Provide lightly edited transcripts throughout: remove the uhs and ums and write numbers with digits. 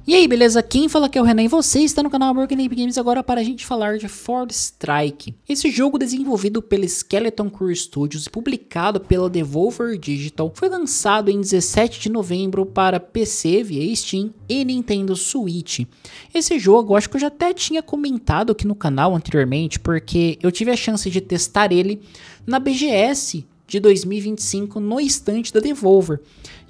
E aí, beleza? Quem fala aqui é o Renan e você está no canal Broken Ape Games agora para a gente falar de Force Strike. Esse jogo desenvolvido pela Skeleton Crew Studios e publicado pela Devolver Digital foi lançado em 17 de novembro para PC via Steam e Nintendo Switch. Esse jogo, acho que eu já até tinha comentado aqui no canal anteriormente, porque eu tive a chance de testar ele na BGS de 2025 no estande da Devolver.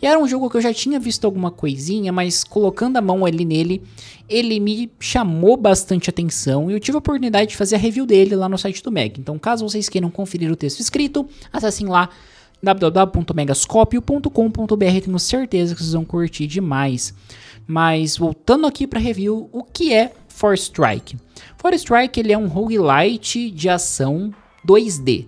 E era um jogo que eu já tinha visto alguma coisinha, mas colocando a mão ali nele, ele me chamou bastante atenção e eu tive a oportunidade de fazer a review dele lá no site do Meg. Então, caso vocês queiram conferir o texto escrito, acessem lá www.megascopio.com.br, tenho certeza que vocês vão curtir demais. Mas voltando aqui para a review, o que é Force Strike? Force Strike ele é um roguelite de ação 2D.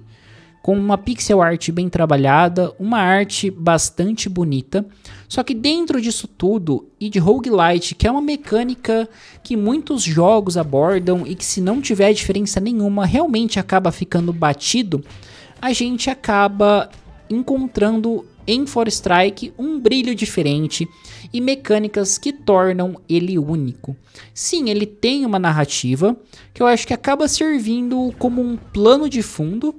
Com uma pixel art bem trabalhada, uma arte bastante bonita. Só que dentro disso tudo, e de roguelite, que é uma mecânica que muitos jogos abordam e que se não tiver diferença nenhuma, realmente acaba ficando batido, a gente acaba encontrando em Force Strike um brilho diferente e mecânicas que tornam ele único. Sim, ele tem uma narrativa que eu acho que acaba servindo como um plano de fundo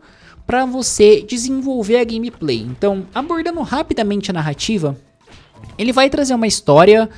para você desenvolver a gameplay. Então, abordando rapidamente a narrativa, ele vai trazer uma história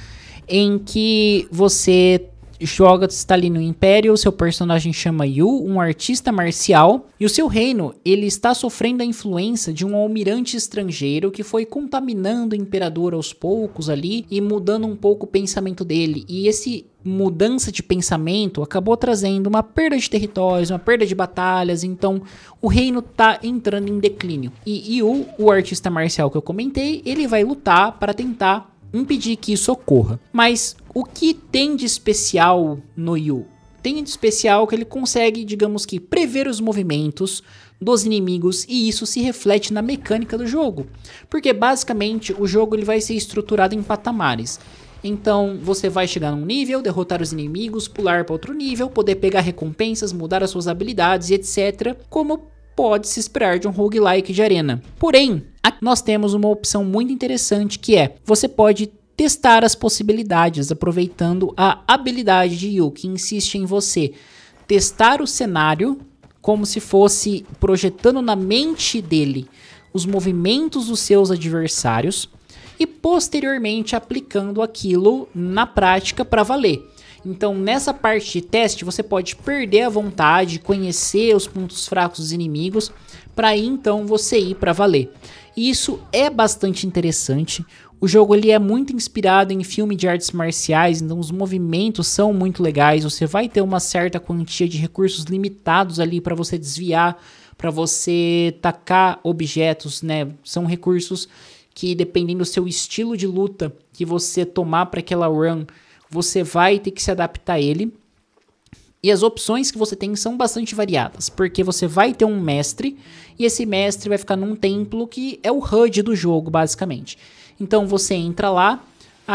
em que você joga, está ali no Império, o seu personagem chama Yu, um artista marcial, e o seu reino, ele está sofrendo a influência de um almirante estrangeiro que foi contaminando o imperador aos poucos ali e mudando um pouco o pensamento dele. E esse mudança de pensamento acabou trazendo uma perda de territórios, uma perda de batalhas, então o reino tá entrando em declínio. E Yu, o artista marcial que eu comentei, ele vai lutar para tentar impedir que isso ocorra. Mas o que tem de especial no Yu? Tem de especial que ele consegue, digamos que, prever os movimentos dos inimigos e isso se reflete na mecânica do jogo. Porque basicamente o jogo ele vai ser estruturado em patamares. Então você vai chegar num nível, derrotar os inimigos, pular para outro nível, poder pegar recompensas, mudar as suas habilidades e etc. Como pode se esperar de um roguelike de arena. Porém, nós temos uma opção muito interessante que é, você pode testar as possibilidades aproveitando a habilidade de Yu, que insiste em você testar o cenário como se fosse projetando na mente dele os movimentos dos seus adversários e posteriormente aplicando aquilo na prática para valer. Então, nessa parte de teste, você pode perder a vontade, conhecer os pontos fracos dos inimigos, para aí então você ir para valer. E isso é bastante interessante. O jogo ele é muito inspirado em filme de artes marciais, então os movimentos são muito legais. Você vai ter uma certa quantia de recursos limitados ali para você desviar, para você tacar objetos, né? São recursos que, dependendo do seu estilo de luta que você tomar para aquela run, você vai ter que se adaptar a ele. E as opções que você tem são bastante variadas, porque você vai ter um mestre, e esse mestre vai ficar num templo que é o HUD do jogo, basicamente. Então você entra lá,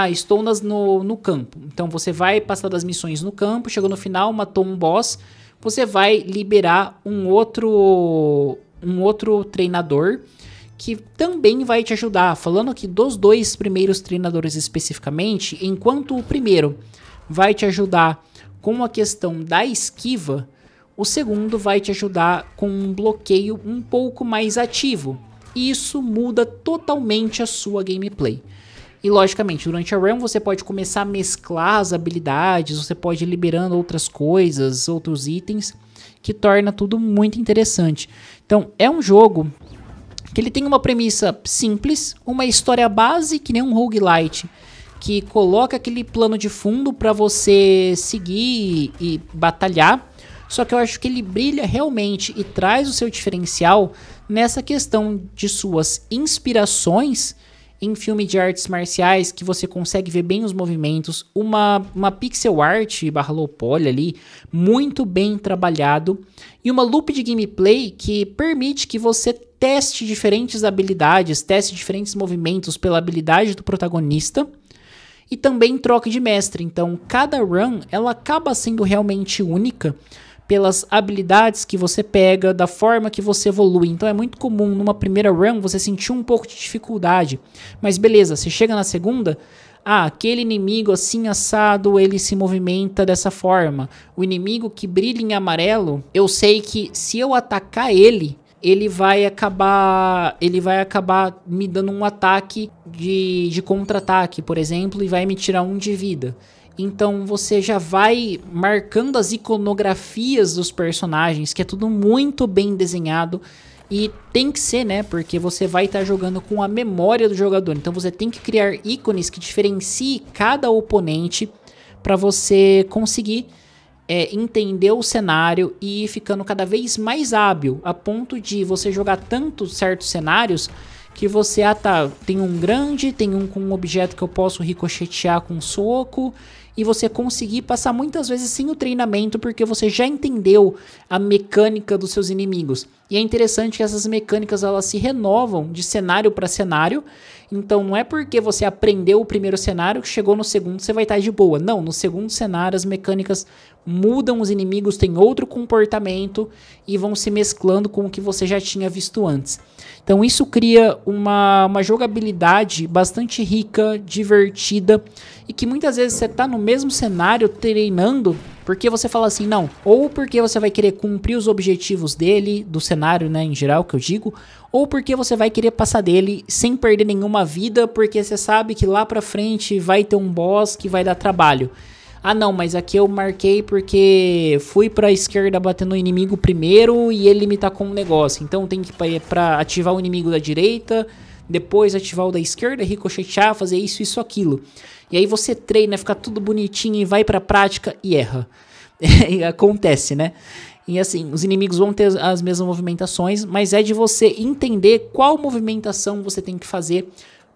estou no campo. Então você vai passar das missões no campo, chegou no final, matou um boss, você vai liberar um outro treinador, que também vai te ajudar. Falando aqui dos dois primeiros treinadores especificamente, enquanto o primeiro vai te ajudar com a questão da esquiva, o segundo vai te ajudar com um bloqueio um pouco mais ativo. Isso muda totalmente a sua gameplay. E logicamente, durante a run você pode começar a mesclar as habilidades, você pode ir liberando outras coisas, outros itens, que torna tudo muito interessante. Então é um jogo que ele tem uma premissa simples, uma história base que nem um roguelite, que coloca aquele plano de fundo para você seguir e batalhar. Só que eu acho que ele brilha realmente e traz o seu diferencial nessa questão de suas inspirações em filme de artes marciais, que você consegue ver bem os movimentos, uma pixel art / low poly ali, muito bem trabalhado, e uma loop de gameplay que permite que você teste diferentes habilidades, teste diferentes movimentos pela habilidade do protagonista, e também troca de mestre. Então cada run ela acaba sendo realmente única, pelas habilidades que você pega, da forma que você evolui. Então é muito comum numa primeira run você sentir um pouco de dificuldade, mas beleza, você chega na segunda, Ah, aquele inimigo assim assado, ele se movimenta dessa forma. O inimigo que brilha em amarelo, eu sei que se eu atacar ele, ele vai acabar me dando um ataque de contra-ataque, por exemplo, e vai me tirar 1 de vida. Então você já vai marcando as iconografias dos personagens, que é tudo muito bem desenhado. E tem que ser, né? Porque você vai estar jogando com a memória do jogador. Então você tem que criar ícones que diferenciem cada oponente para você conseguir entender o cenário e ir ficando cada vez mais hábil, a ponto de você jogar tanto certos cenários que você, tem um grande, tem um com um objeto que eu posso ricochetear com um soco, e você conseguir passar muitas vezes sem o treinamento, porque você já entendeu a mecânica dos seus inimigos. E é interessante que essas mecânicas elas se renovam de cenário para cenário. Então não é porque você aprendeu o primeiro cenário que chegou no segundo você vai estar de boa. Não, no segundo cenário as mecânicas mudam, os inimigos têm outro comportamento e vão se mesclando com o que você já tinha visto antes. Então isso cria uma jogabilidade bastante rica, divertida, e que muitas vezes você está no mesmo cenário treinando, porque você fala assim, não, ou porque você vai querer cumprir os objetivos dele, do cenário, né, em geral, que eu digo, ou porque você vai querer passar dele sem perder nenhuma vida, porque você sabe que lá pra frente vai ter um boss que vai dar trabalho. Ah não, mas aqui eu marquei porque fui pra esquerda batendo o inimigo primeiro e ele me tacou um negócio. Então tem que ir pra ativar o inimigo da direita, depois ativar o da esquerda, ricochetear, fazer isso, isso, aquilo. E aí você treina, fica tudo bonitinho e vai pra prática e erra. Acontece, né? E assim, os inimigos vão ter as mesmas movimentações, mas é de você entender qual movimentação você tem que fazer,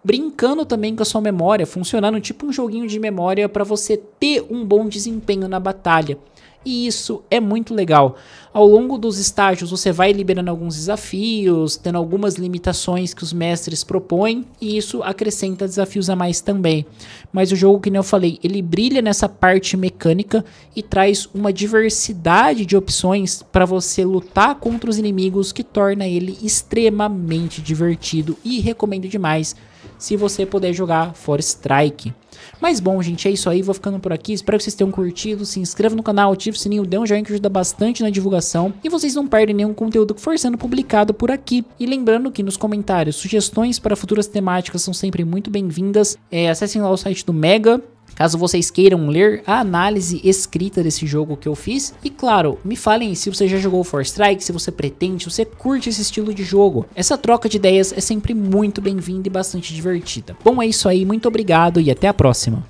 brincando também com a sua memória, funcionando tipo um joguinho de memória para você ter um bom desempenho na batalha. E isso é muito legal. Ao longo dos estágios você vai liberando alguns desafios, tendo algumas limitações que os mestres propõem, e isso acrescenta desafios a mais também. Mas o jogo, que nem eu falei, ele brilha nessa parte mecânica e traz uma diversidade de opções para você lutar contra os inimigos, que torna ele extremamente divertido, e recomendo demais se você puder jogar Forest Strike. Mas bom, gente, é isso aí, vou ficando por aqui, espero que vocês tenham curtido, se inscreva no canal, ative o sininho, dê um joinha que ajuda bastante na divulgação, e vocês não perdem nenhum conteúdo que for sendo publicado por aqui. E lembrando que nos comentários, sugestões para futuras temáticas são sempre muito bem-vindas. Acessem lá o site do Mega, caso vocês queiram ler a análise escrita desse jogo que eu fiz. E claro, me falem se você já jogou Forest Strike, se você pretende, se você curte esse estilo de jogo. Essa troca de ideias é sempre muito bem-vinda e bastante divertida. Bom, é isso aí, muito obrigado e até a próxima.